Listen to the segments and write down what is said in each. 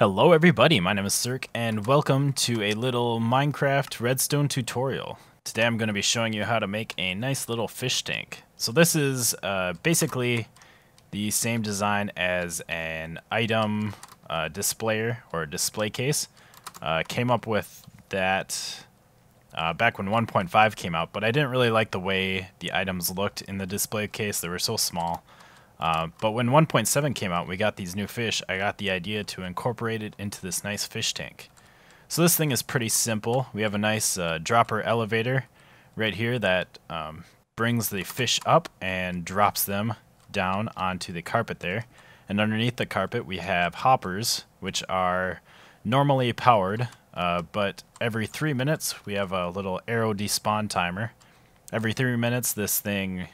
Hello everybody, my name is Sirhc and welcome to a little Minecraft redstone tutorial. Today I'm going to be showing you how to make a nice little fish tank. So this is basically the same design as an item displayer or display case. Came up with that back when 1.5 came out, but I didn't really like the way the items looked in the display case. They were so small. But when 1.7 came out, we got these new fish. I got the idea to incorporate it into this nice fish tank. So this thing is pretty simple. We have a nice dropper elevator right here that brings the fish up and drops them down onto the carpet there. And underneath the carpet we have hoppers, which are normally powered, but every 3 minutes we have a little arrow despawn timer. Every 3 minutes this thing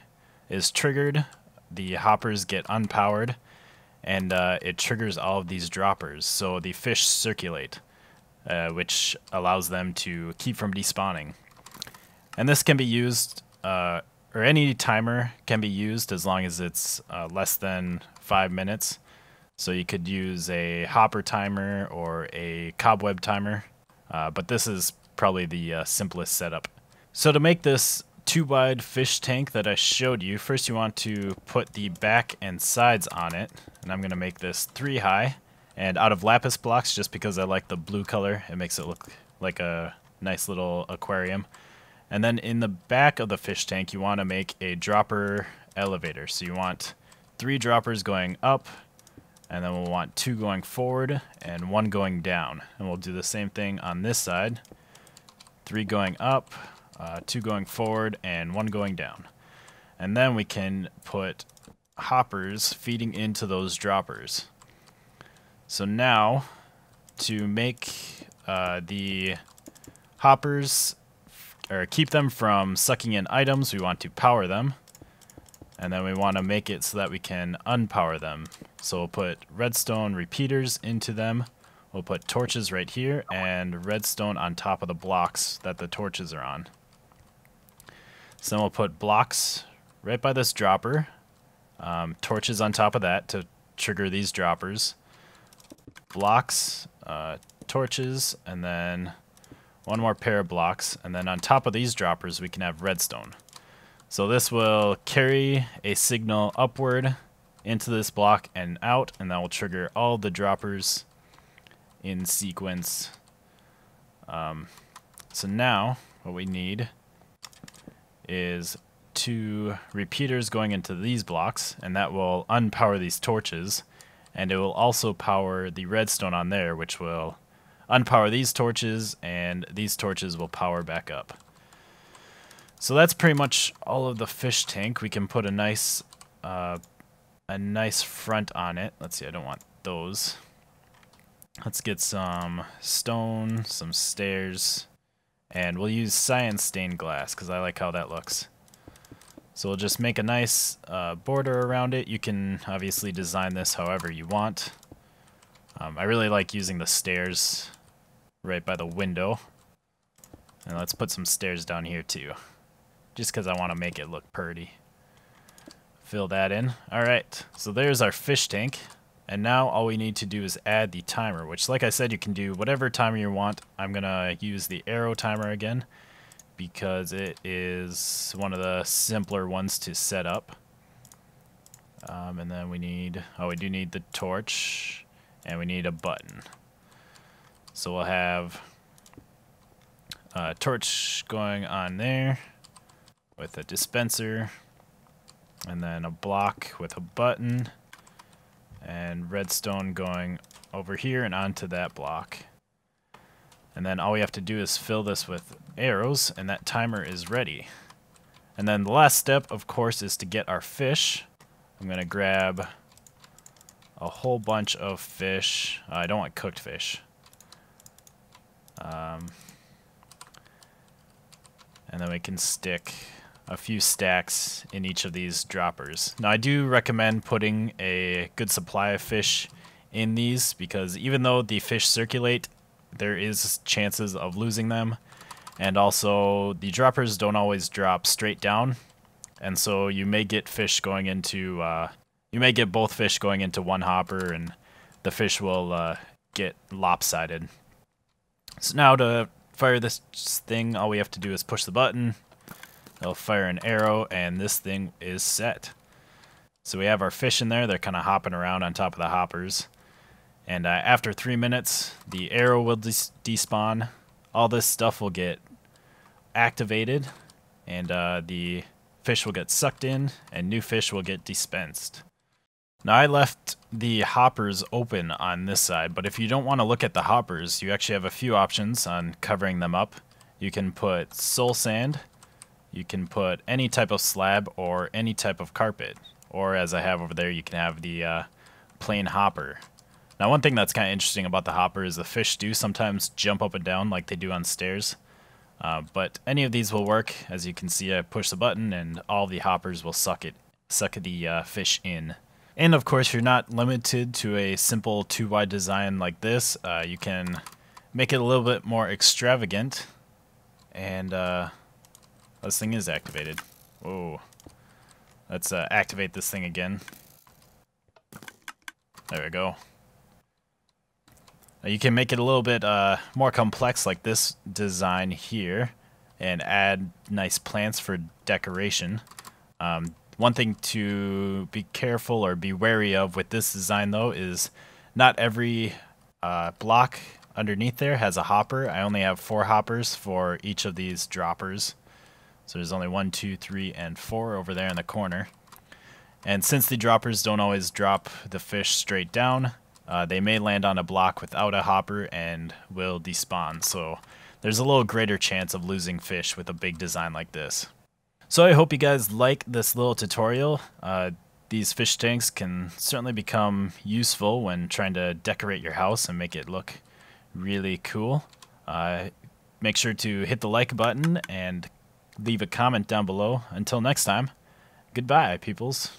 is triggered. The hoppers get unpowered, and it triggers all of these droppers, so the fish circulate, which allows them to keep from despawning. And this can be used, or any timer can be used as long as it's less than 5 minutes. So you could use a hopper timer or a cobweb timer, but this is probably the simplest setup. So to make this 2-wide fish tank that I showed you, first you want to put the back and sides on it, and I'm going to make this 3 high and out of lapis blocks just because I like the blue color. It makes it look like a nice little aquarium. And then in the back of the fish tank you want to make a dropper elevator, so you want 3 droppers going up, and then we'll want 2 going forward and 1 going down, and we'll do the same thing on this side. 3 going up, 2 going forward, and 1 going down. And then we can put hoppers feeding into those droppers. So now, to make the hoppers, or keep them from sucking in items, we want to power them. And then we want to make it so that we can unpower them. So we'll put redstone repeaters into them. We'll put torches right here, and redstone on top of the blocks that the torches are on. So then we'll put blocks right by this dropper, torches on top of that to trigger these droppers, blocks, torches, and then 1 more pair of blocks, and then on top of these droppers we can have redstone. So this will carry a signal upward into this block and out, and that will trigger all the droppers in sequence. So now what we need is 2 repeaters going into these blocks, and that will unpower these torches, and it will also power the redstone on there, which will unpower these torches, and these torches will power back up. So that's pretty much all of the fish tank. We can put a nice front on it. Let's see, I don't want those. Let's get some stone, some stairs, and we'll use cyan stained glass because I like how that looks. So we'll just make a nice border around it. You can obviously design this however you want. I really like using the stairs right by the window. And let's put some stairs down here too, just because I want to make it look pretty. Fill that in. Alright, so there's our fish tank. And now all we need to do is add the timer, which, like I said, you can do whatever timer you want. I'm going to use the arrow timer again because it is one of the simpler ones to set up. And then we do need the torch, and we need a button. So we'll have a torch going on there with a dispenser, and then a block with a button, and redstone going over here and onto that block. And then all we have to do is fill this with arrows, and that timer is ready. And then the last step, of course, is to get our fish. I'm going to grab a whole bunch of fish. I don't want cooked fish. And then we can stick a few stacks in each of these droppers. Now I do recommend putting a good supply of fish in these because even though the fish circulate, there is chances of losing them, and also the droppers don't always drop straight down, and so you may get fish going into you may get both fish going into one hopper, and the fish will get lopsided. So now to fire this thing, all we have to do is push the button. It'll fire an arrow, and this thing is set. So we have our fish in there. They're kind of hopping around on top of the hoppers. And after 3 minutes, the arrow will despawn. All this stuff will get activated, and the fish will get sucked in, and new fish will get dispensed. Now I left the hoppers open on this side, but if you don't want to look at the hoppers, you actually have a few options on covering them up. You can put soul sand, you can put any type of slab or any type of carpet, or as I have over there, you can have the plain hopper. Now one thing that's kind of interesting about the hopper is the fish do sometimes jump up and down like they do on stairs. But any of these will work. As you can see, I push the button and all the hoppers will suck the fish in. And of course, you're not limited to a simple 2-wide design like this. You can make it a little bit more extravagant. And this thing is activated. Whoa. Let's activate this thing again. There we go. You can make it a little bit more complex like this design here and add nice plants for decoration. One thing to be careful or be wary of with this design though is not every block underneath there has a hopper. I only have 4 hoppers for each of these droppers. So there's only 1, 2, 3, and 4 over there in the corner. And since the droppers don't always drop the fish straight down, they may land on a block without a hopper and will despawn. So there's a little greater chance of losing fish with a big design like this. So I hope you guys like this little tutorial. These fish tanks can certainly become useful when trying to decorate your house and make it look really cool. Make sure to hit the like button and leave a comment down below. Until next time, goodbye, peoples.